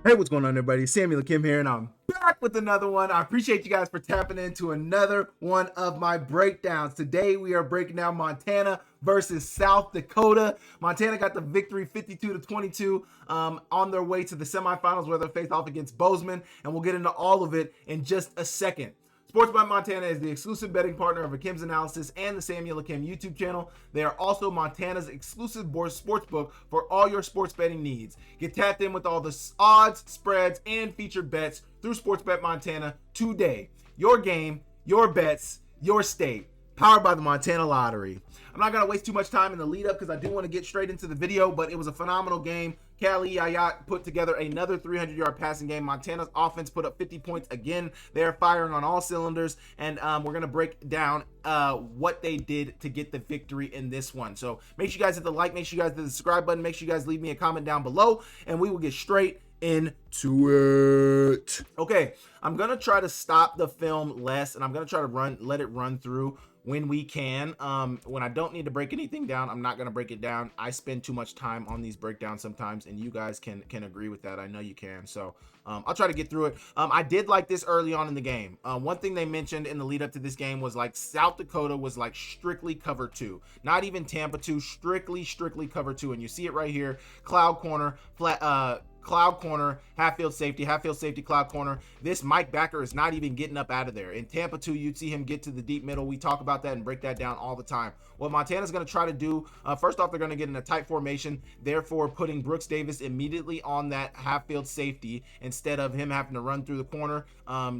Hey, what's going on, everybody? Samuel Akem here, and I'm back with another one. I appreciate you guys for tapping into another one of my breakdowns. Today, we are breaking down Montana versus South Dakota. Montana got the victory 52-22 on their way to the semifinals where they face off against Bozeman, and we'll get into all of it in just a second. Sportsbet Montana is the exclusive betting partner of Akem's Analysis and the Samuel Akem YouTube channel. They are also Montana's exclusive sportsbook for all your sports betting needs. Get tapped in with all the odds, spreads, and featured bets through Sportsbet Montana today. Your game, your bets, your state. Powered by the Montana Lottery. I'm not going to waste too much time in the lead up because I do want to get straight into the video, but it was a phenomenal game. Keali'i Ah Yat put together another 300-yard passing game. Montana's offense put up 50 points again. They're firing on all cylinders, and we're going to break down what they did to get the victory in this one. So make sure you guys hit the like, make sure you guys hit the subscribe button, make sure you guys leave me a comment down below, and we will get straight into it. Okay, I'm going to try to stop the film less, and I'm going to try to let it run through when we can. When I don't need to break anything down, I'm not going to break it down. I spend too much time on these breakdowns sometimes, and you guys can agree with that. I know you can. So I'll try to get through it. I did like this early on in the game. One thing they mentioned in the lead up to this game was like South Dakota was like strictly cover two, not even Tampa 2, strictly cover 2. And you see it right here, cloud corner, cloud corner, half field safety, cloud corner. This Mike Backer is not even getting up out of there. In Tampa 2, you'd see him get to the deep middle. We talk about that and break that down all the time. What Montana's going to try to do, first off, they're going to get in a tight formation, therefore putting Brooks Davis immediately on that half field safety instead of him having to run through the corner,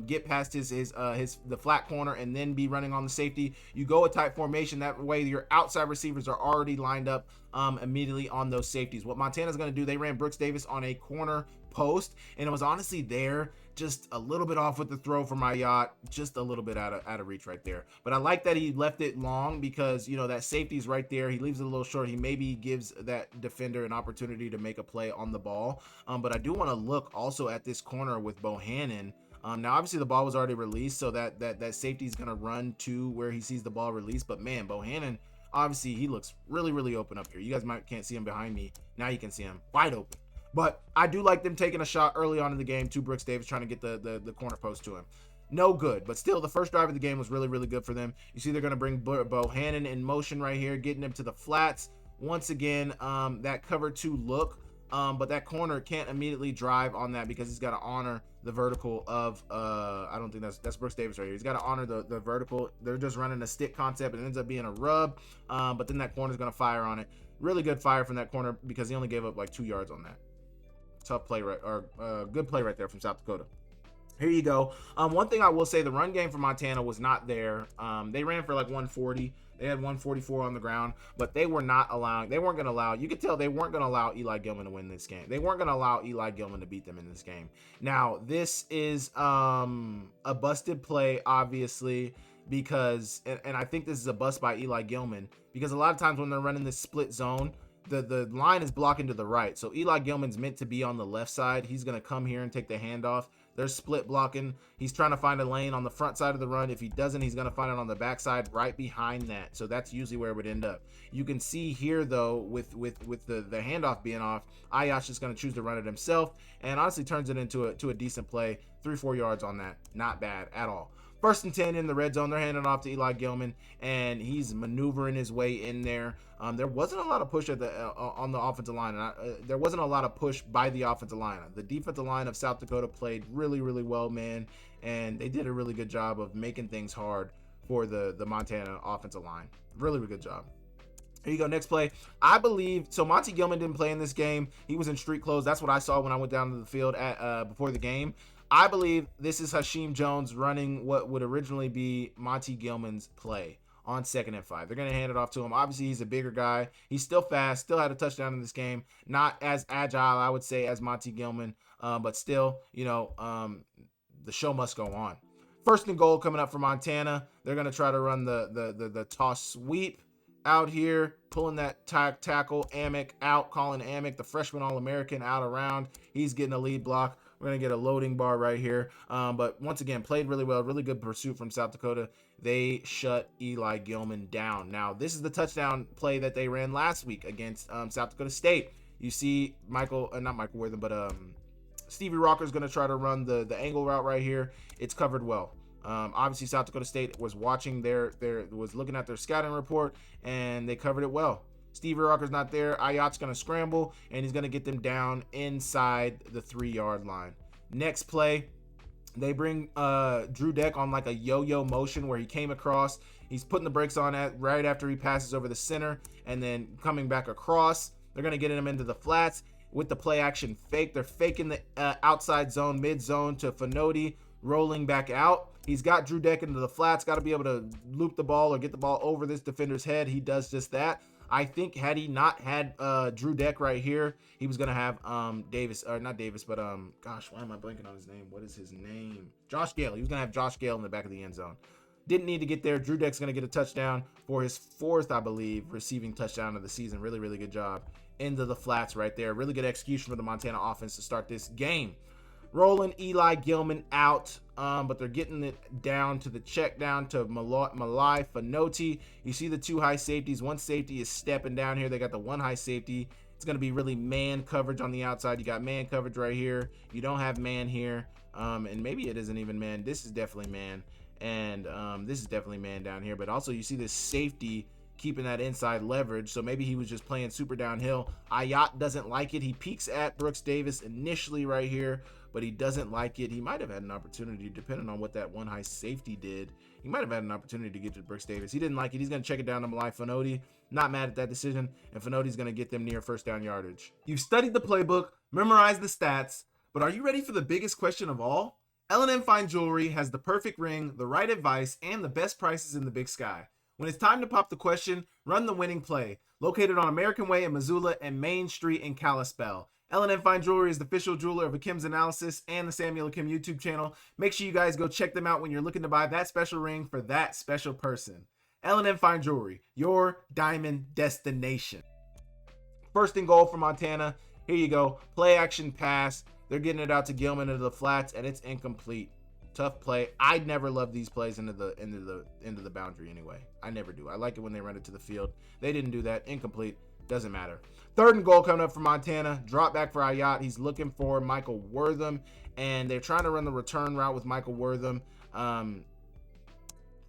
get past the flat corner and then be running on the safety. You go a tight formation, that way your outside receivers are already lined up immediately on those safeties. What Montana's going to do, they ran Brooks Davis on a corner post, and it was honestly there, just a little bit off with the throw from my yacht, just a little bit out of reach right there. But I like that he left it long because, you know, that safety's right there. He leaves it a little short. He maybe gives that defender an opportunity to make a play on the ball. But I do want to look also at this corner with Bohannon. Now, obviously, the ball was already released, so that safety is going to run to where he sees the ball released. But, man, Bohannon, obviously, he looks really open up here. You guys can't see him behind me. Now you can see him wide open. But I do like them taking a shot early on in the game to Brooks Davis, trying to get the corner post to him. No good, but still, the first drive of the game was really good for them. You see they're going to bring Bohannon in motion right here, getting him to the flats. Once again, that cover 2 look, but that corner can't immediately drive on that because he's got to honor the vertical of I don't think that's Brooks Davis right here. He's got to honor the vertical. They're just running a stick concept. It ends up being a rub, but then that corner's going to fire on it. Really good fire from that corner because he only gave up like 2 yards on that. Tough play, right, or good play right there from South Dakota. Here you go. One thing I will say, the run game for Montana was not there. They ran for like 140. They had 144 on the ground, but they weren't going to allow, you could tell they weren't going to allow Eli Gilman to win this game. They weren't going to allow Eli Gilman to beat them in this game. Now, this is a busted play, obviously, because, and I think this is a bust by Eli Gilman, because a lot of times when they're running this split zone, the line is blocking to the right. So Eli Gilman's meant to be on the left side. He's going to come here and take the handoff. They're split blocking. He's trying to find a lane on the front side of the run. If he doesn't, he's going to find it on the back side right behind that. So that's usually where it would end up. You can see here, though, with the handoff being off, Ayash is going to choose to run it himself and honestly turns it into a decent play. 3-4 yards on that. Not bad at all. 1st and 10 in the red zone. They're handing off to Eli Gilman, and he's maneuvering his way in there. There wasn't a lot of push on the offensive line. There wasn't a lot of push by the offensive line. The defensive line of South Dakota played really well, man, and they did a really good job of making things hard for the Montana offensive line. Really good job. Here you go, next play. I believe, so Monty Gilman didn't play in this game. He was in street clothes. That's what I saw when I went down to the field before the game. I believe this is Hasheem Jones running what would originally be Monty Gilman's play on 2nd and 5. They're going to hand it off to him. Obviously, he's a bigger guy. He's still fast, still had a touchdown in this game. Not as agile, I would say, as Monty Gilman, but still, you know, the show must go on. 1st and goal coming up for Montana. They're going to try to run the toss sweep out here, pulling that tackle. Amick out, calling Amick, the freshman All-American, out around. He's getting a lead block. We're going to get a loading bar right here. But once again, played really well. Really good pursuit from South Dakota. They shut Eli Gilman down. Now, this is the touchdown play that they ran last week against South Dakota State. You see not Michael Wortham, but Stevie Rocker's going to try to run the angle route right here. It's covered well. Obviously, South Dakota State was watching was looking at their scouting report, and they covered it well. Stevie Rocker's not there. Ayat's going to scramble, and he's going to get them down inside the 3-yard line. Next play, they bring Drew Deck on like a yo-yo motion where he came across. He's putting the brakes on right after he passes over the center, and then coming back across. They're going to get him into the flats with the play action fake. They're faking the outside zone, mid zone to Finoti, rolling back out. He's got Drew Deck into the flats, got to be able to loop the ball or get the ball over this defender's head. He does just that. I think had he not had Drew Deck right here, he was going to have Davis, or not Davis, but gosh, why am I blanking on his name? What is his name? Josh Gale. He was going to have Josh Gale in the back of the end zone. Didn't need to get there. Drew Deck's going to get a touchdown for his 4th, I believe, receiving touchdown of the season. Really, really good job. Into the flats right there. Really good execution for the Montana offense to start this game. Rolling Eli Gilman out, but they're getting it down to the check down to Malai Finoti. You see the 2 high safeties. One safety is stepping down here. They got the 1 high safety. It's going to be really man coverage on the outside. You got man coverage right here. You don't have man here, and maybe it isn't even man. This is definitely man, and this is definitely man down here. But also you see this safety keeping that inside leverage, so maybe he was just playing super downhill. Ayat doesn't like it. He peeks at Brooks Davis initially right here, but he doesn't like it. He might have had an opportunity, depending on what that 1 high safety did. He might have had an opportunity to get to Brooks Davis. He didn't like it. He's going to check it down to Malai Finoti. Not mad at that decision, and Finoti's going to get them near first down yardage. You've studied the playbook, memorized the stats, but are you ready for the biggest question of all? L&M Fine Jewelry has the perfect ring, the right advice, and the best prices in the Big Sky. When it's time to pop the question, run the winning play. Located on American Way in Missoula and Main Street in Kalispell. L&M Fine Jewelry is the official jeweler of Akem's Analysis and the Samuel Akem YouTube channel. Make sure you guys go check them out when you're looking to buy that special ring for that special person. L&M Fine Jewelry, your diamond destination. First and goal for Montana. Here you go. Play action pass. They're getting it out to Gilman into the flats, and it's incomplete. Tough play. I never love these plays into the boundary anyway. I never do. I like it when they run it to the field. They didn't do that. Incomplete. Doesn't matter. Third and goal coming up for Montana. Drop back for Ayat. He's looking for Michael Wortham, and they're trying to run the return route with Michael Wortham. I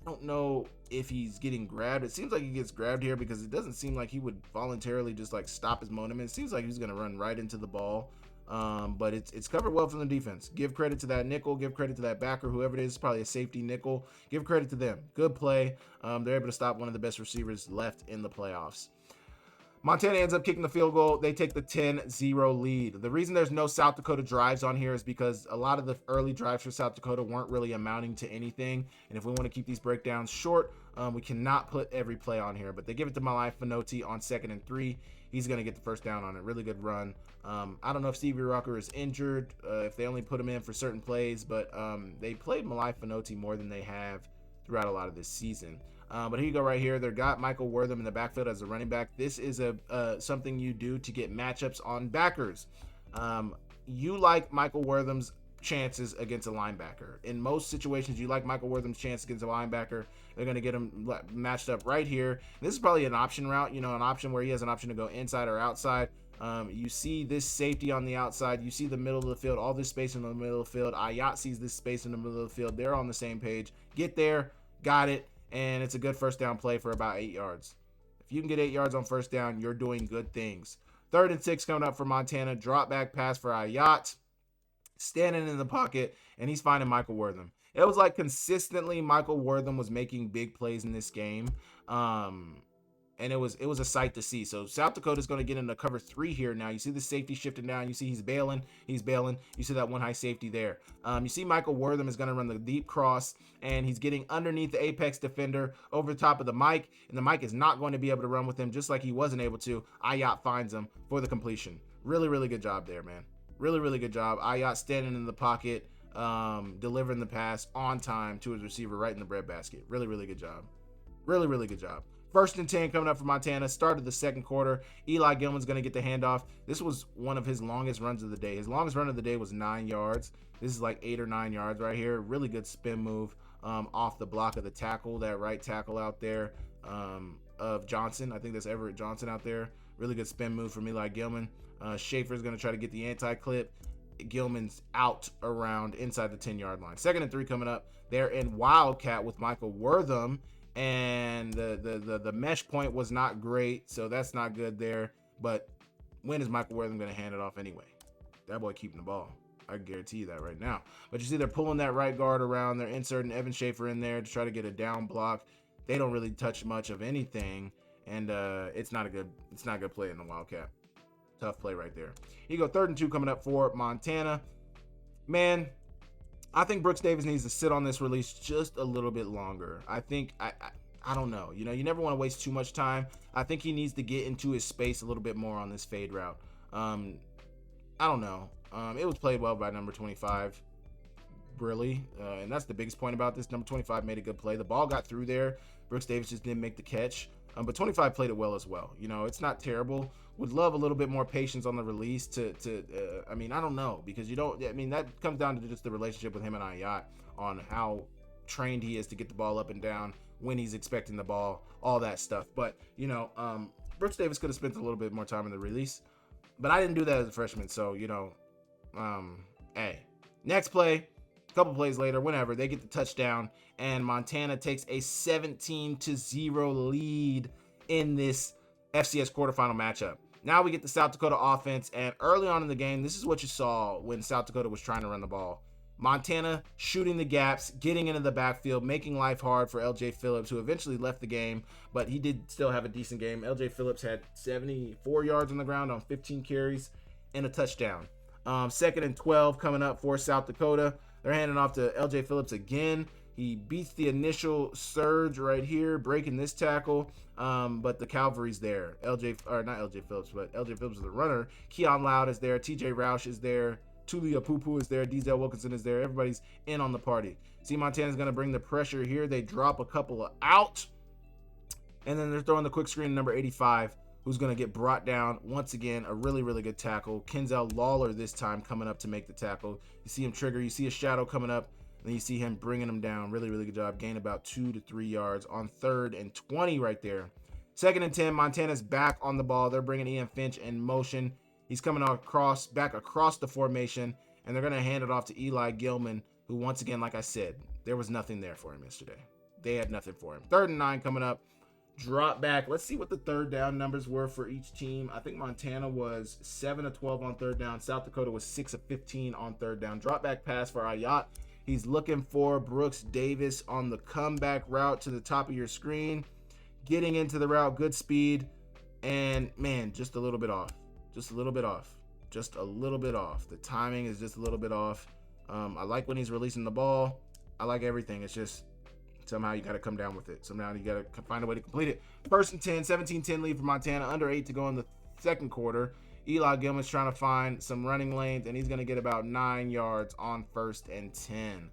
don't know if he's getting grabbed. It seems like he gets grabbed here because it doesn't seem like he would voluntarily just like stop his momentum. It seems like he's going to run right into the ball. But it's covered well from the defense. Give credit to that nickel. Give credit to that backer, whoever it is. Probably a safety nickel. Give credit to them. Good play. They're able to stop one of the best receivers left in the playoffs. Montana ends up kicking the field goal. They take the 10-0 lead. The reason there's no South Dakota drives on here is because a lot of the early drives for South Dakota weren't really amounting to anything. And if we want to keep these breakdowns short, we cannot put every play on here. But they give it to Malai Finoti on 2nd and 3. He's going to get the first down on it. Really good run. I don't know if Stevie Rocker is injured, if they only put him in for certain plays, but they played Malai Finoti more than they have throughout a lot of this season. But here you go right here. They've got Michael Wortham in the backfield as a running back. This is something you do to get matchups on backers. You like Michael Wortham's chances against a linebacker. In most situations, you like Michael Wortham's chance against a linebacker. They're going to get him matched up right here. This is probably an option route, an option where he has an option to go inside or outside. You see this safety on the outside. You see the middle of the field, all this space in the middle of the field. Ayat sees this space in the middle of the field. They're on the same page. Get there, got it, and it's a good first down play for about 8 yards. If you can get 8 yards on first down, you're doing good things. 3rd and 6 coming up for Montana. Drop back pass for Ayat. Standing in the pocket, and he's finding Michael Wortham. It was like consistently Michael Wortham was making big plays in this game. And it was a sight to see. So South Dakota's going to get into cover 3 here now. You see the safety shifting down. You see he's bailing. You see that 1 high safety there. You see Michael Wortham is going to run the deep cross, and he's getting underneath the apex defender over the top of the mic, and the mic is not going to be able to run with him just like he wasn't able to. Ayat finds him for the completion. Really, really good job there, man. Really, really good job. Ayat standing in the pocket, delivering the pass on time to his receiver right in the breadbasket. Really, really good job. Really, really good job. 1st and 10 coming up for Montana. Start of the 2nd quarter. Eli Gilman's going to get the handoff. This was one of his longest runs of the day. His longest run of the day was 9 yards. This is like 8 or 9 yards right here. Really good spin move off the block of the tackle, that right tackle out there of Johnson. I think that's Everett Johnson out there. Really good spin move from Eli Gilman. Schaefer's going to try to get the anti-clip. Gilman's out around inside the 10-yard line. 2nd and 3 coming up. They're in Wildcat with Michael Wortham, and the mesh point was not great, so that's not good there. But when is Michael Wortham going to hand it off anyway? That boy keeping the ball. I can guarantee you that right now. But you see they're pulling that right guard around. They're inserting Evan Schaefer in there to try to get a down block. They don't really touch much of anything, and it's not a good play in the Wildcat. Tough play right there. You go 3rd and 2 coming up for Montana. Man, I think Brooks Davis needs to sit on this release just a little bit longer. I think I don't know. You never want to waste too much time. I think he needs to get into his space a little bit more on this fade route. I don't know. It was played well by number 25, really, and that's the biggest point about this. Number 25 made a good play. The ball got through there. Brooks Davis just didn't make the catch, but 25 played it well as well. It's not terrible. Would love a little bit more patience on the release I mean, I don't know, because that comes down to just the relationship with him and Ayat on how trained he is to get the ball up and down, when he's expecting the ball, all that stuff. But, Brooks Davis could have spent a little bit more time in the release, but I didn't do that as a freshman. So, hey, next play, a couple plays later, whenever, they get the touchdown, and Montana takes a 17-0 lead in this FCS quarterfinal matchup. Now we get the South Dakota offense, and early on in the game, this is what you saw when South Dakota was trying to run the ball. Montana shooting the gaps, getting into the backfield, making life hard for LJ Phillips, who eventually left the game, but he did still have a decent game. LJ Phillips had 74 yards on the ground on 15 carries and a touchdown. 2nd and 12 coming up for South Dakota. They're handing off to LJ Phillips again. He beats the initial surge right here, breaking this tackle, but the cavalry's there. Not LJ Phillips, but LJ Phillips is the runner. Keon Loud is there. TJ Roush is there. Tulia Pupu is there. Denzel Wilkinson is there. Everybody's in on the party. See, Montana's going to bring the pressure here. They drop a couple out, and then they're throwing the quick screen to number 85, who's going to get brought down. Once again, a really, really good tackle. Kenzel Lawler this time coming up to make the tackle. You see him trigger. You see a shadow coming up. Then you see him bringing him down. Really, really good job. Gain about 2 to 3 yards on 3rd and 20 right there. 2nd and 10. Montana's back on the ball. They're bringing Ian Finch in motion. He's coming back across the formation, and they're going to hand it off to Eli Gilman, who, once again, like I said, there was nothing there for him yesterday. They had nothing for him. 3rd and 9 coming up. Drop back. Let's see what the 3rd down numbers were for each team. I think Montana was 7 of 12 on 3rd down. South Dakota was 6 of 15 on 3rd down. Drop back pass for Ayat. He's looking for Brooks Davis on the comeback route to the top of your screen. Getting into the route, good speed, and, man, just a little bit off. Just a little bit off. Just a little bit off. The timing is just a little bit off. I like when he's releasing the ball. I like everything. It's just somehow you got to come down with it. Somehow you got to find a way to complete it. 1st and 10, 17-10 lead for Montana. Under 8 to go in the 2nd quarter. Eli Gilman's trying to find some running lanes, and he's going to get about 9 yards on 1st and 10.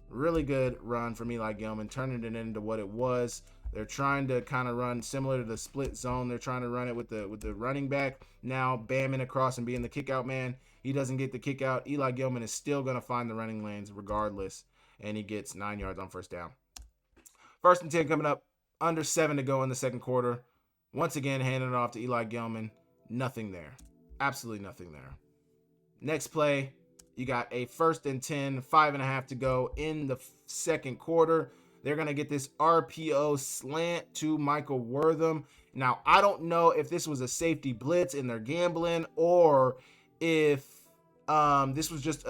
Really good run from Eli Gilman, turning it into what it was. They're trying to kind of run similar to the split zone. They're trying to run it with the running back now bamming across and being the kick out man. He doesn't get the kick out. Eli Gilman is still going to find the running lanes regardless, and he gets 9 yards on 1st down. 1st and 10 coming up, under 7 to go in the 2nd quarter. Once again, handing it off to Eli Gilman. Nothing there. Absolutely nothing there. Next play, you got a 1st and 10, 5.5 to go in the 2nd quarter. They're going to get this RPO slant to Michael Wortham. Now, I don't know if this was a safety blitz and they're gambling, or if this was just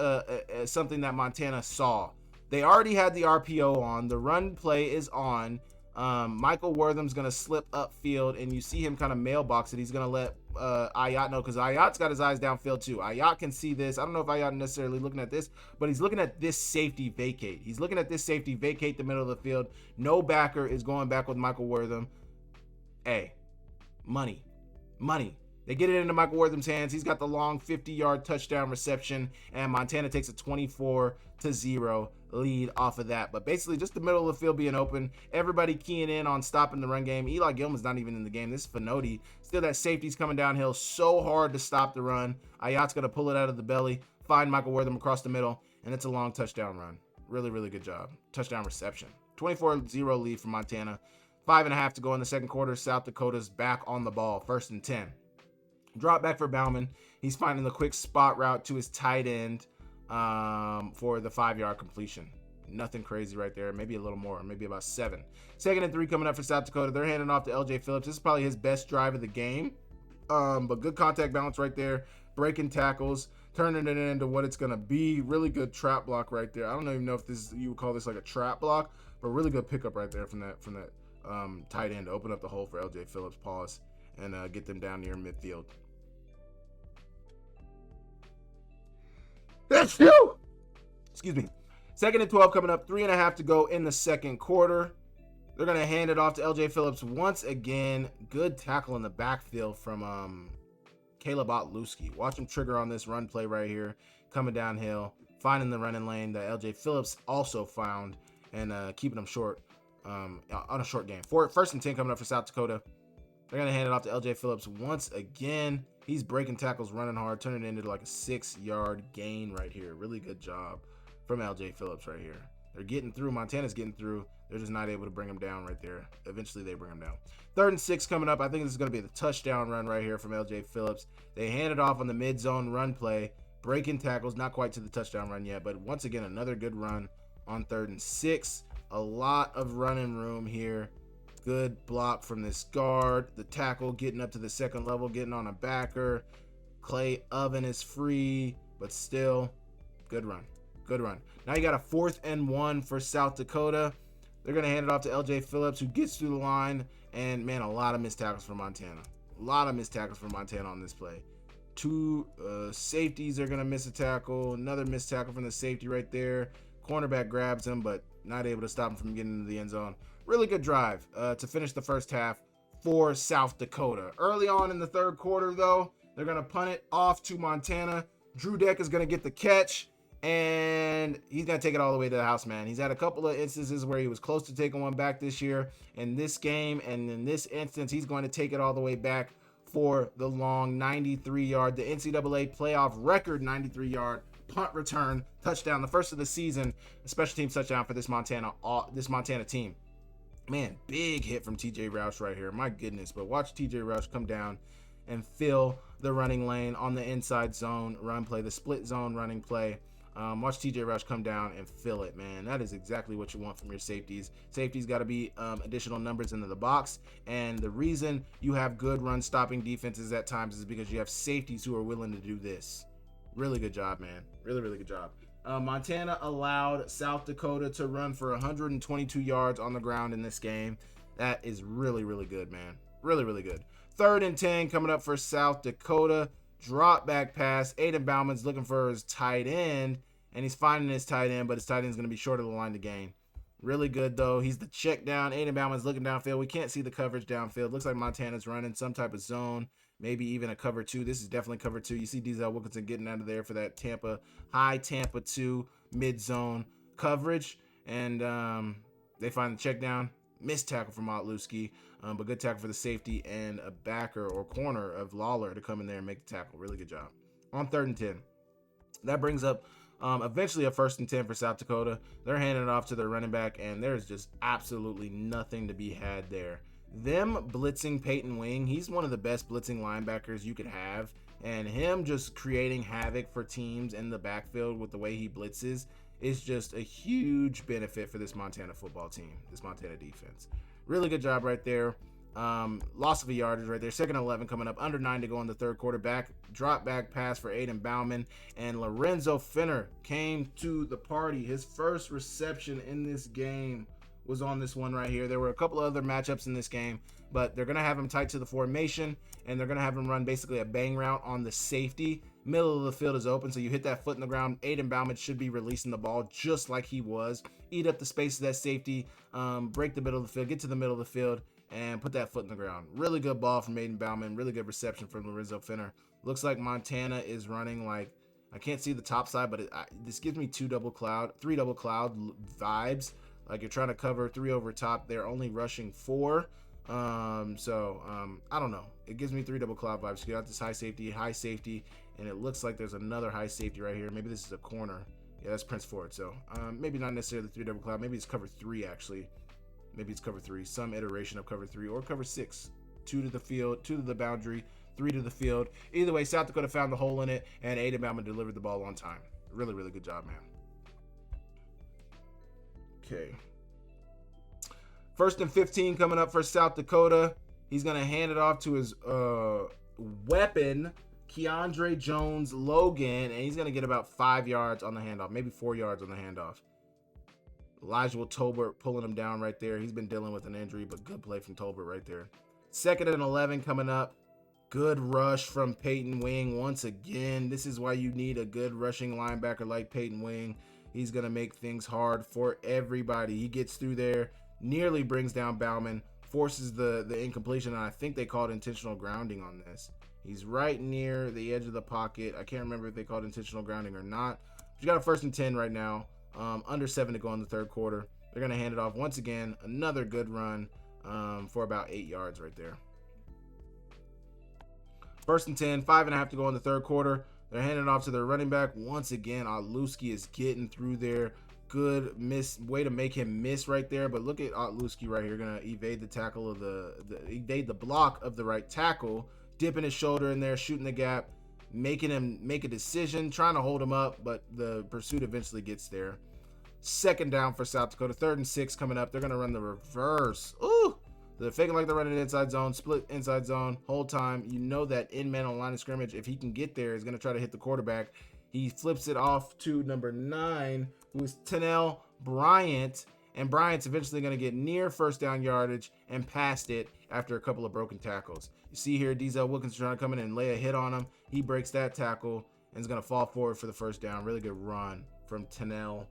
something that Montana saw. They already had the RPO on. The run play is on. Michael Wortham's going to slip upfield, and you see him kind of mailbox it. He's going to let Ayat know, because Ayat's got his eyes downfield too. Ayat can see this. I don't know if Ayat necessarily looking at this, but he's looking at this safety vacate. He's looking at this safety vacate the middle of the field. No backer is going back with Michael Wortham. Hey, money. They get it into Michael Wortham's hands. He's got the long 50-yard touchdown reception, and Montana takes a 24-0 lead off of that. But basically, just the middle of the field being open, everybody keying in on stopping the run game. Eli Gilman's not even in the game. This is Finoti. Still, that safety's coming downhill so hard to stop the run. Ayat's going to pull it out of the belly, find Michael Wortham across the middle, and it's a long touchdown run. Really, really good job. Touchdown reception. 24-0 lead for Montana. 5.5 to go in the 2nd quarter. South Dakota's back on the ball. 1st and 10. Drop back for Bauman. He's finding the quick spot route to his tight end for the 5-yard completion. Nothing crazy right there. Maybe a little more, maybe about 7. 2nd and 3 coming up for South Dakota. They're handing off to LJ Phillips. This is probably his best drive of the game. But good contact balance right there. Breaking tackles, turning it into what it's going to be. Really good trap block right there. I don't even know if this you would call this like a trap block, but really good pickup right there from that tight end to open up the hole for LJ Phillips. Pause and get them down near midfield. That's you. Excuse me. 2nd and 12 coming up. 3.5 to go in the second quarter. They're going to hand it off to LJ Phillips once again. Good tackle in the backfield from Keali'i Ah Yat. Watch him trigger on this run play right here. Coming downhill. Finding the running lane that LJ Phillips also found. And keeping them short on a short game. 1st and 10 coming up for South Dakota. They're going to hand it off to LJ Phillips once again. He's breaking tackles, running hard, turning it into like a 6-yard gain right here. Really good job from LJ Phillips right here. They're getting through. Montana's getting through. They're just not able to bring him down right there. Eventually, they bring him down. 3rd and 6 coming up. I think this is going to be the touchdown run right here from LJ Phillips. They hand it off on the mid-zone run play. Breaking tackles. Not quite to the touchdown run yet, but once again, another good run on 3rd and 6. A lot of running room here. Good block from this guard. The tackle getting up to the 2nd level, getting on a backer. Clay Oven is free, but still, good run. Good run. Now you got a 4th and 1 for South Dakota. They're going to hand it off to LJ Phillips, who gets through the line. And, man, a lot of missed tackles for Montana. A lot of missed tackles for Montana on this play. 2 safeties are going to miss a tackle. Another missed tackle from the safety right there. Cornerback grabs him, but not able to stop him from getting into the end zone. Really good drive to finish the first half for South Dakota. Early on in the 3rd quarter, though, they're going to punt it off to Montana. Drew Deck is going to get the catch, and he's going to take it all the way to the house, man. He's had a couple of instances where he was close to taking one back this year in this game, and in this instance, he's going to take it all the way back for the long 93-yard, the NCAA playoff record 93-yard punt return touchdown, the first of the season, a special teams touchdown for this Montana team. Man, big hit from TJ Roush right here. My goodness. But watch TJ Roush come down and fill the running lane on the inside zone run play, the split zone running play. Watch TJ Roush come down and fill it, man. That is exactly what you want from your safeties. Safeties got to be additional numbers into the box. And the reason you have good run stopping defenses at times is because you have safeties who are willing to do this. Really good job, man. Really, really good job. Montana allowed South Dakota to run for 122 yards on the ground in this game. That is really, really good, man. Really, really good. 3rd and 10 coming up for South Dakota. Drop back pass. Aiden Bauman's looking for his tight end, and he's finding his tight end, but his tight end is going to be short of the line to gain. Really good, though. He's the check down. Aiden Bauman's looking downfield. We can't see the coverage downfield. Looks like Montana's running some type of zone, maybe even a cover 2. This is definitely cover 2. You see Denzel Wilkinson getting out of there for that high Tampa 2 mid-zone coverage. And they find the check down. Missed tackle from Otluski, but good tackle for the safety and a backer or corner of Lawler to come in there and make the tackle. Really good job. On 3rd and 10. That brings up eventually a 1st and 10 for South Dakota. They're handing it off to their running back, and there's just absolutely nothing to be had there. Them blitzing Peyton Wing, he's one of the best blitzing linebackers you could have, and him just creating havoc for teams in the backfield with the way he blitzes is just a huge benefit for this Montana football team, this Montana defense. Really good job right there. Loss of a yardage right there. 2nd and 11 coming up, under 9 to go in the 3rd quarter. Drop back pass for Aiden Bauman, and Lorenzo Finner came to the party. His first reception in this game was on this one right here. There were a couple of other matchups in this game, but they're going to have him tight to the formation, and they're going to have him run basically a bang route on the safety. Middle of the field is open, so you hit that foot in the ground. Aiden Bauman should be releasing the ball just like he was. Eat up the space of that safety, break the middle of the field, get to the middle of the field, and put that foot in the ground. Really good ball from Aiden Bauman. Really good reception from Lorenzo Finner. Looks like Montana is running like, I can't see the top side, but this gives me 3 double cloud vibes. Like you're trying to cover 3 over top. They're only rushing 4. I don't know. It gives me 3 double cloud vibes. You got this high safety, and it looks like there's another high safety right here. Maybe this is a corner. Yeah, that's Prince Ford. So maybe not necessarily 3 double cloud. Maybe it's cover 3 actually. Maybe it's cover 3. Some iteration of cover 3 or cover 6. 2 to the field, 2 to the boundary, 3 to the field. Either way, South Dakota found the hole in it, and Aiden Bauman delivered the ball on time. Really, really good job, man. Okay. 1st and 15 coming up for South Dakota. He's going to hand it off to his weapon, Keandre Jones Logan, and he's going to get about 5 yards on the handoff, maybe 4 yards on the handoff. Elijah Tolbert pulling him down right there. He's been dealing with an injury, but good play from Tolbert right there. 2nd and 11 coming up. Good rush from Peyton Wing once again. This is why you need a good rushing linebacker like Peyton Wing. He's going to make things hard for everybody. He gets through there, nearly brings down Bauman, forces the incompletion, and I think they called intentional grounding on this. He's right near the edge of the pocket. I can't remember if they called intentional grounding or not. But you got a 1st and 10 right now. Under 7 to go in the 3rd quarter. They're going to hand it off once again. Another good run for about 8 yards right there. 1st and 10, 5.5 to go in the 3rd quarter. They're handing it off to their running back. Once again, Otluski is getting through there. Good way to make him miss right there. But look at Otluski right here. Going to evade the tackle of evade the block of the right tackle. Dipping his shoulder in there, shooting the gap. Making him make a decision, trying to hold him up, but the pursuit eventually gets there. 2nd down for South Dakota. 3rd and 6 coming up. They're going to run the reverse. Ooh! They're faking like they're running inside zone, split inside zone, whole time. You know that in-man on line of scrimmage, if he can get there, is going to try to hit the quarterback. He flips it off to number 9, who is Tennell Bryant. And Bryant's eventually going to get near 1st down yardage and past it after a couple of broken tackles. You see here, Denzel Wilkins trying to come in and lay a hit on him. He breaks that tackle and is going to fall forward for the 1st down. Really good run from Tennell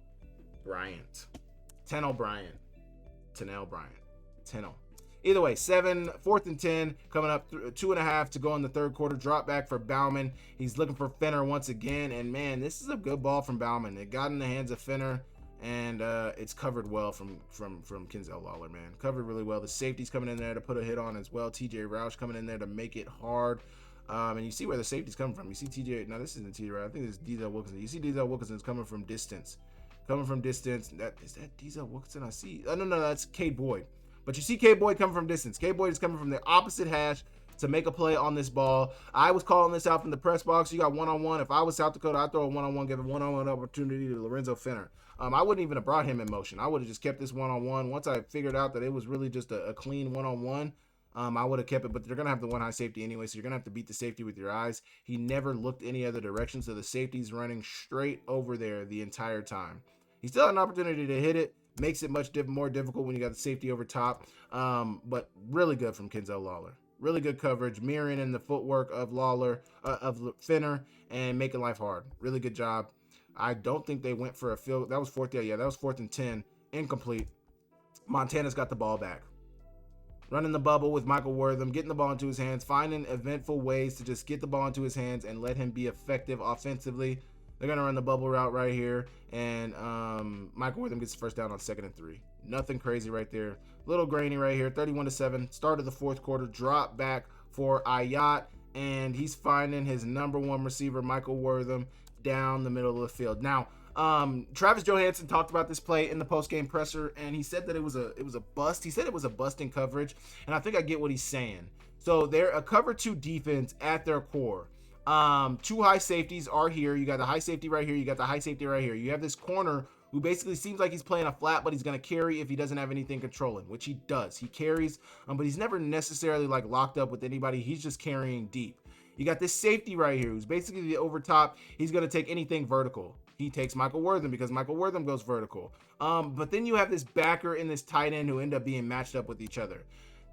Bryant. Tennell. Either way, 4th and 10 coming up, 2.5 to go in the 3rd quarter. Drop back for Bauman. He's looking for Fenner once again. And man, this is a good ball from Bauman. It got in the hands of Fenner. And it's covered well from Kenzel Lawler, man. Covered really well. The safety's coming in there to put a hit on as well. TJ Roush coming in there to make it hard. And you see where the safety's coming from. You see TJ. Now, this isn't TJ Roush. I think this is Denzel Wilkinson. You see Denzel Wilkinson's coming from distance. Is that Denzel Wilkinson? I see. Oh, no, that's Cade Boyd. But you see Cade Boyd coming from distance. Cade Boyd is coming from the opposite hash to make a play on this ball. I was calling this out from the press box. You got one-on-one. If I was South Dakota, I'd throw a one-on-one, give a one-on-one opportunity to Lorenzo Fenner. I wouldn't even have brought him in motion. I would have just kept this one-on-one. Once I figured out that it was really just a clean one-on-one, I would have kept it, but they're going to have the one high safety anyway, so you're going to have to beat the safety with your eyes. He never looked any other direction, so the safety's running straight over there the entire time. He still had an opportunity to hit it. Makes it much more difficult when you got the safety over top, but really good from Kenzel Lawler. Really good coverage, mirroring in the footwork of of Fenner, and making life hard. Really good job. I don't think they went for a field. That was 4th. Yeah, that was 4th and 10. Incomplete. Montana's got the ball back. Running the bubble with Michael Wortham, getting the ball into his hands, finding eventful ways to just get the ball into his hands and let him be effective offensively. They're going to run the bubble route right here, and Michael Wortham gets the 1st down on 2nd and 3. Nothing crazy right there. Little grainy right here, 31-7. Start of the 4th quarter, drop back for Ayat, and he's finding his number 1 receiver, Michael Wortham, down the middle of the field. Now, Travis Johansson talked about this play in the post-game presser, and he said that it was a bust. He said it was a bust in coverage, and I think I get what he's saying. So they're a cover 2 defense at their core. 2 high safeties are here. You got the high safety right here. You got the high safety right here. You have this corner who basically seems like he's playing a flat, but he's going to carry if he doesn't have anything controlling, which he does. He carries, but he's never necessarily like locked up with anybody. He's just carrying deep. You got this safety right here who's basically the over top. He's going to take anything vertical. He takes Michael Wortham because Michael Wortham goes vertical. But then you have this backer and this tight end who end up being matched up with each other.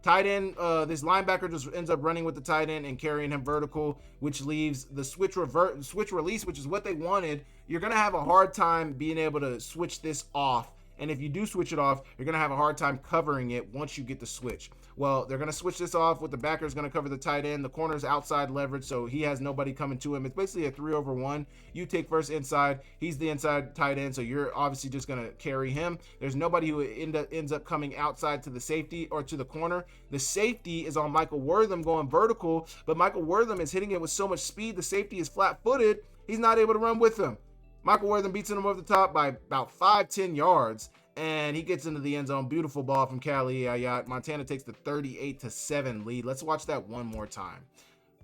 Tight end, this linebacker just ends up running with the tight end and carrying him vertical, which leaves the switch release, which is what they wanted. You're going to have a hard time being able to switch this off. And if you do switch it off, you're going to have a hard time covering it once you get the switch. Well, they're going to switch this off with the backer is going to cover the tight end. The corner's outside leverage, so he has nobody coming to him. It's basically a 3-over-1. You take first inside. He's the inside tight end, so you're obviously just going to carry him. There's nobody who ends up coming outside to the safety or to the corner. The safety is on Michael Wortham going vertical, but Michael Wortham is hitting it with so much speed. The safety is flat-footed. He's not able to run with him. Michael Wortham beats him over the top by about 5-10 yards, and he gets into the end zone. Beautiful ball from Keali'i Ah Yat. Montana takes the 38-7 lead. Let's watch that one more time.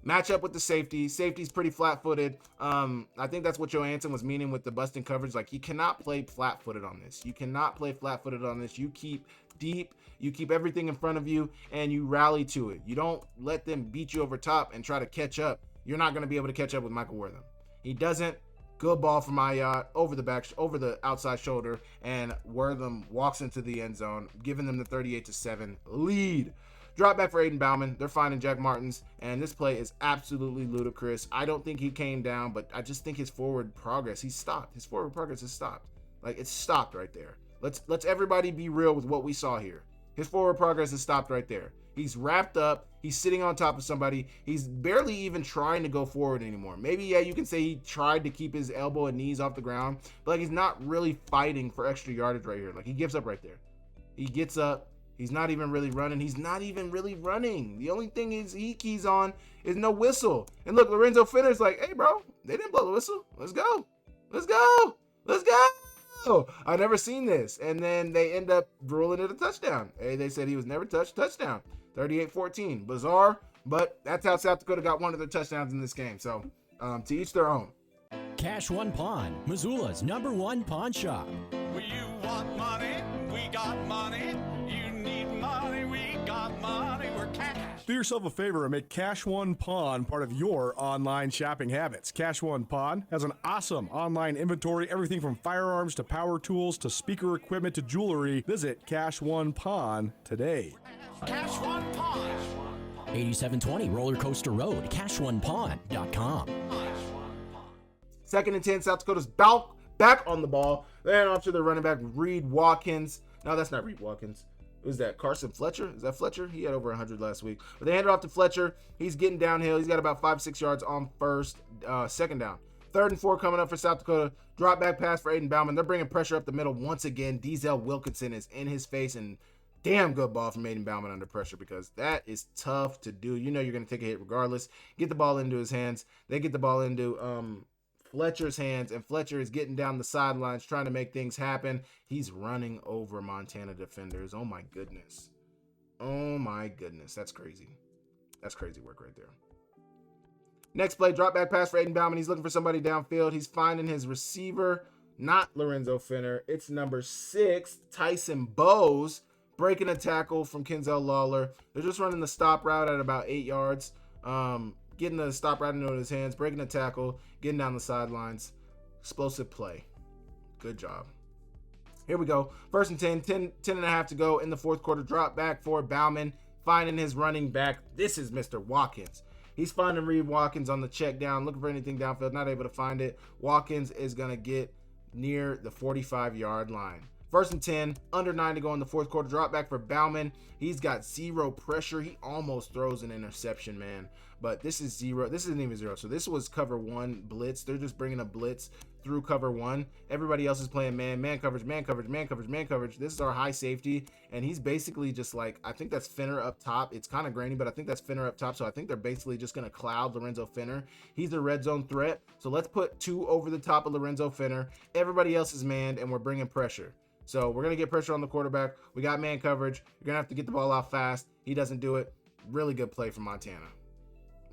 Match up with the safety. Safety's pretty flat-footed. I think that's what Johansson was meaning with the busting coverage. Like, you cannot play flat-footed on this. You cannot play flat-footed on this. You keep deep. You keep everything in front of you, and you rally to it. You don't let them beat you over top and try to catch up. You're not going to be able to catch up with Michael Wortham. He doesn't. Good ball from Ah Yat over the outside shoulder, and Wortham walks into the end zone, giving them the 38-7 lead. Drop back for Aiden Bauman. They're finding Jack Martins, and this play is absolutely ludicrous. I don't think he came down, but I just think his forward progress, he's stopped. His forward progress has stopped. Like, it's stopped right there. Let's everybody be real with what we saw here. His forward progress has stopped right there. He's wrapped up. He's sitting on top of somebody. He's barely even trying to go forward anymore. Maybe, yeah, you can say he tried to keep his elbow and knees off the ground, but like, he's not really fighting for extra yardage right here. Like, he gives up right there. He gets up. He's not even really running. He's not even really running. The only thing he keys on is no whistle. And look, Lorenzo Finner's like, hey, bro, they didn't blow the whistle. Let's go. Let's go. Let's go. I've never seen this. And then they end up ruling it a touchdown. Hey, they said he was never touched. Touchdown. 38-14. Bizarre, but that's how South Dakota got one of their touchdowns in this game. So to each their own. Cash One Pawn, Missoula's #1 pawn shop. You want money? We got money. You need money? We got money. We're cash. Do yourself a favor and make Cash One Pawn part of your online shopping habits. Cash One Pawn has an awesome online inventory, everything from firearms to power tools to speaker equipment to jewelry. Visit Cash One Pawn today. Cash one pawn. 8720 Roller Coaster Road, cash1pawn.com. 2nd and 10, South Dakota's back on the ball. Then off to the running back, Reed Watkins. No, that's not Reed Watkins. Who's that? Carson Fletcher? Is that Fletcher? He had over 100 last week. But they hand it off to Fletcher. He's getting downhill. He's got about 5-6 yards on second down. 3rd and 4 coming up for South Dakota. Drop back pass for Aiden Bauman. They're bringing pressure up the middle once again. Diesel Wilkinson is in his face, and damn good ball from Aiden Bauman under pressure, because that is tough to do. You know you're going to take a hit regardless. Get the ball into his hands. They get the ball into Fletcher's hands, and Fletcher is getting down the sidelines trying to make things happen. He's running over Montana defenders. Oh my goodness. Oh my goodness. That's crazy. That's crazy work right there. Next play, drop back pass for Aiden Bauman. He's looking for somebody downfield. He's finding his receiver, not Lorenzo Finner. It's number 6, Tyson Bowes, breaking a tackle from Kenzel Lawler. They're just running the stop route at about 8 yards. Getting the stop right into his hands, breaking a tackle, getting down the sidelines. Explosive play. Good job. Here we go. 1st and 10 and a half to go in the 4th quarter. Drop back for Bauman, finding his running back. This is Mr. Watkins. He's finding Reed Watkins on the check down, looking for anything downfield, not able to find it. Watkins is going to get near the 45-yard line. 1st and 10, under 9 to go in the 4th quarter. Drop back for Bauman. He's got 0 pressure. He almost throws an interception, man. But this is 0. This isn't even 0. So this was cover 1 blitz. They're just bringing a blitz through cover 1. Everybody else is playing man coverage, man coverage, man coverage, man coverage. This is our high safety, and he's basically just like, I think that's Finner up top. It's kind of grainy, but I think that's Finner up top. So I think they're basically just going to cloud Lorenzo Finner. He's a red zone threat. So let's put 2 over the top of Lorenzo Finner. Everybody else is manned, and we're bringing pressure. So we're going to get pressure on the quarterback. We got man coverage. You're going to have to get the ball out fast. He doesn't do it. Really good play from Montana.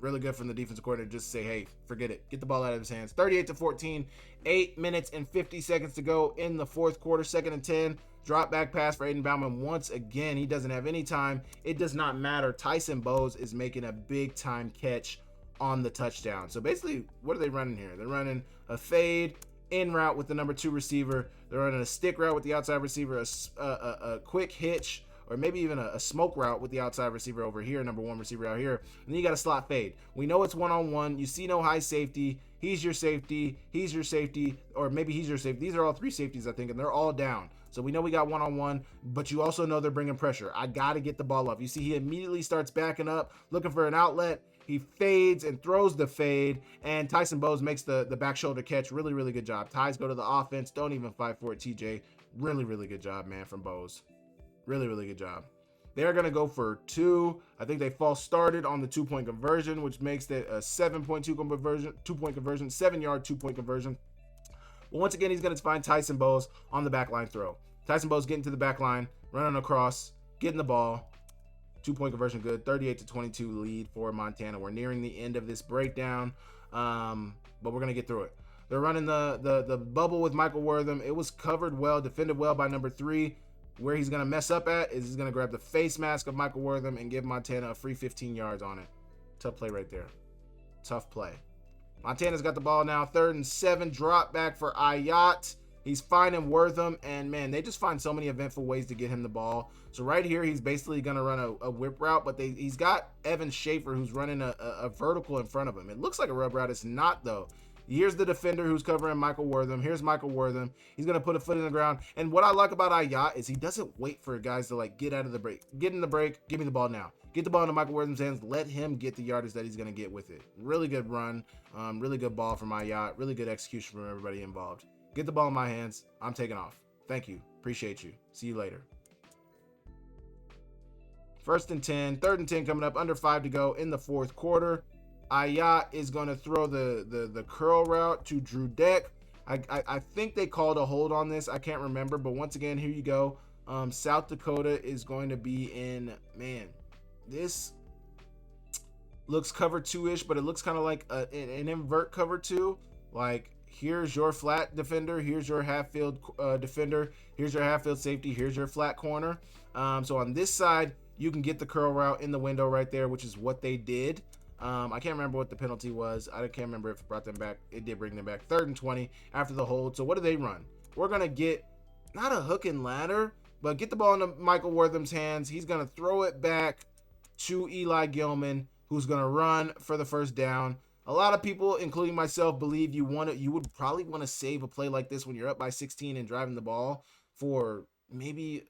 Really good from the defensive coordinator just to say, hey, forget it. Get the ball out of his hands. 38-14. 8 minutes and 50 seconds to go in the 4th quarter. 2nd and 10. Drop back pass for Aiden Bauman. Once again, he doesn't have any time. It does not matter. Tyson Bowes is making a big-time catch on the touchdown. So basically, what are they running here? They're running a fade in route with the number 2 receiver. They're running a stick route with the outside receiver, a quick hitch, or maybe even a smoke route with the outside receiver over here, number 1 receiver out here. And then you got a slot fade. We know it's one-on-one. You see no high safety. He's your safety. He's your safety, or maybe he's your safety. These are all 3 safeties, I think, and they're all down. So we know we got one-on-one, but you also know they're bringing pressure. I got to get the ball up. You see he immediately starts backing up, looking for an outlet. He fades and throws the fade, and Tyson Bowes makes the back shoulder catch. Really, really good job. Ties go to the offense. Don't even fight for it, TJ. Really, really good job, man, from Bowes. Really, really good job. They're going to go for 2. I think they false started on the 2-point conversion, which makes it a 7.2 conversion, 2-point conversion, 7-yard 2-point conversion. Well, once again, he's going to find Tyson Bowes on the back line throw. Tyson Bowes getting to the back line, running across, getting the ball. 2-point conversion good. 38-22 lead for Montana. We're nearing the end of this breakdown, but we're going to get through it. They're running the bubble with Michael Wortham. It was covered well, defended well by number 3. Where he's going to mess up at is he's going to grab the face mask of Michael Wortham and give Montana a free 15 yards on it. Tough play right there. Tough play. Montana's got the ball now. 3rd and 7. Drop back for Ah Yat. He's finding Wortham, and man, they just find so many eventful ways to get him the ball. So right here, he's basically going to run a whip route, but he's got Evan Schaefer who's running a vertical in front of him. It looks like a rub route. It's not, though. Here's the defender who's covering Michael Wortham. Here's Michael Wortham. He's going to put a foot in the ground. And what I like about Ah Yat is he doesn't wait for guys to like get out of the break. Get in the break. Give me the ball now. Get the ball into Michael Wortham's hands. Let him get the yardage that he's going to get with it. Really good run. Really good ball from Ah Yat. Really good execution from everybody involved. Get the ball in my hands. I'm taking off. Thank you. Appreciate you. See you later. 1st and 10. 3rd and 10 coming up. Under 5 to go in the 4th quarter. Ah Yat is going to throw the curl route to Drew Deck. I think they called a hold on this. I can't remember. But once again, here you go. South Dakota is going to be in, man, this looks cover 2-ish, but it looks kind of like an invert cover 2. Like, here's your flat defender. Here's your half-field defender. Here's your half-field safety. Here's your flat corner. So on this side, you can get the curl route in the window right there, which is what they did. I can't remember what the penalty was. I can't remember if it brought them back. It did bring them back. 3rd and 20 after the hold. So what do they run? We're going to get not a hook and ladder, but get the ball into Michael Wortham's hands. He's going to throw it back to Eli Gilman, who's going to run for the 1st down. A lot of people, including myself, believe you would probably want to save a play like this when you're up by 16 and driving the ball for maybe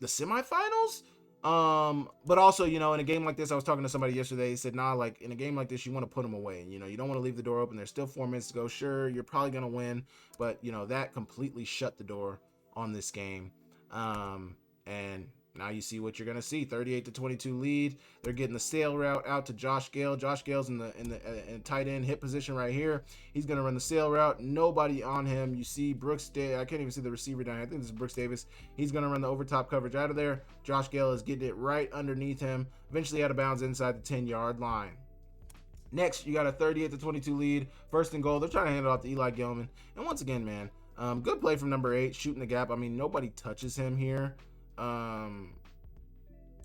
the semifinals. But also, you know, in a game like this, I was talking to somebody yesterday. He said, nah, like in a game like this, you want to put them away. You know, you don't want to leave the door open. There's still 4 minutes to go. Sure, you're probably going to win, but you know, that completely shut the door on this game. And now you see what you're going to see. 38-22 lead. They're getting the sail route out to Josh Gale. Josh Gale's in the tight end hit position right here. He's going to run the sail route. Nobody on him. You see Brooks Davis. I can't even see the receiver down here. I think this is Brooks Davis. He's going to run the overtop coverage out of there. Josh Gale is getting it right underneath him. Eventually out of bounds inside the 10-yard line. Next, you got a 38-22 lead. 1st and goal. They're trying to hand it off to Eli Gilman. And once again, man, good play from number 8, shooting the gap. I mean, nobody touches him here.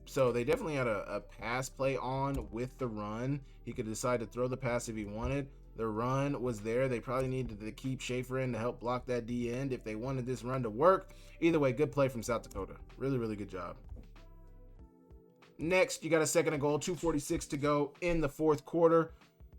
So they definitely had a pass play on with the run. He could decide to throw the pass if he wanted. The run was there. They probably needed to keep Schaefer in to help block that D end if they wanted this run to work. Either way, good play from South Dakota. Really, really good job. Next, you got a 2nd and goal, 2:46 to go in the 4th quarter.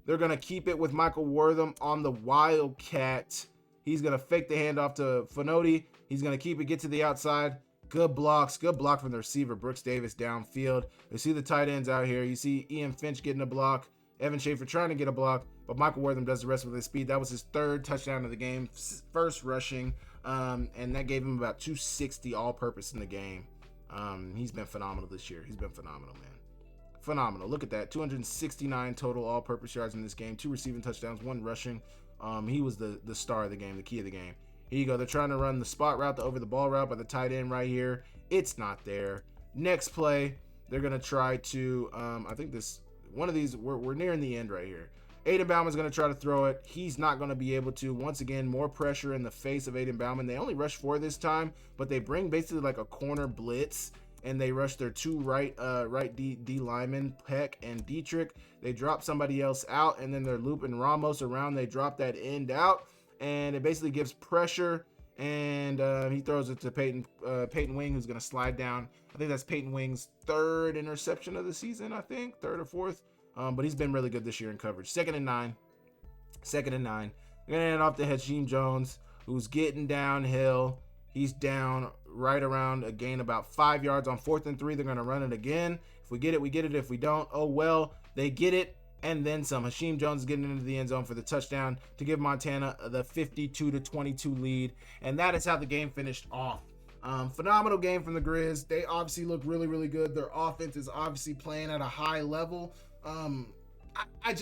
They're going to keep it with Michael Wortham on the Wildcat. He's going to fake the handoff to Fonoti. He's going to keep it, get to the outside. Good blocks. Good block from the receiver, Brooks Davis, downfield. You see the tight ends out here. You see Ian Finch getting a block. Evan Schaefer trying to get a block, but Michael Wortham does the rest with his speed. That was his 3rd touchdown of the game, 1st rushing, and that gave him about 260 all-purpose in the game. He's been phenomenal this year. He's been phenomenal, man. Phenomenal. Look at that. 269 total all-purpose yards in this game. 2 receiving touchdowns, 1 rushing. He was the star of the game, the key of the game. Here you go. They're trying to run the spot route, the over the ball route by the tight end right here. It's not there. Next play, they're going to try to, I think one of these, we're nearing the end right here. Aiden Bauman's going to try to throw it. He's not going to be able to. Once again, more pressure in the face of Aiden Bauman. They only rush 4 this time, but they bring basically like a corner blitz, and they rush their 2 right D linemen, Peck and Dietrich. They drop somebody else out, and then they're looping Ramos around. They drop that end out, and it basically gives pressure, and he throws it to Peyton Wing, who's going to slide down. I think that's Peyton Wing's 3rd interception of the season, I think, 3rd or 4th. But he's been really good this year in coverage. 2nd and 9. They're going to hand it off to Hakeem Jones, who's getting downhill. He's down right around a gain about 5 yards on 4th and 3. They're going to run it again. If we get it, we get it. If we don't, oh well. They get it, and then some. Hakeem Jones is getting into the end zone for the touchdown to give Montana the 52-22 lead. And that is how the game finished off. Phenomenal game from the Grizz. They obviously look really, really good. Their offense is obviously playing at a high level. I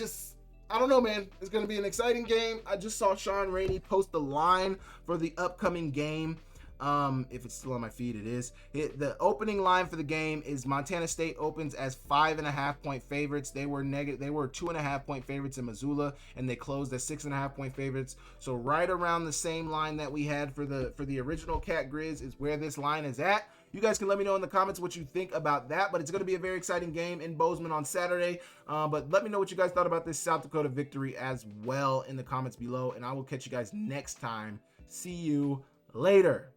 don't know, man. It's going to be an exciting game. I just saw Sean Rainey post the line for the upcoming game. If it's still on my feed, it is. The opening line for the game is Montana State opens as 5.5-point favorites. They were 2.5-point favorites in Missoula, and they closed as 6.5-point favorites. So right around the same line that we had for the original Cat Grizz is where this line is at. You guys can let me know in the comments what you think about that, but it's going to be a very exciting game in Bozeman on Saturday. But let me know what you guys thought about this South Dakota victory as well in the comments below, and I will catch you guys next time. See you later.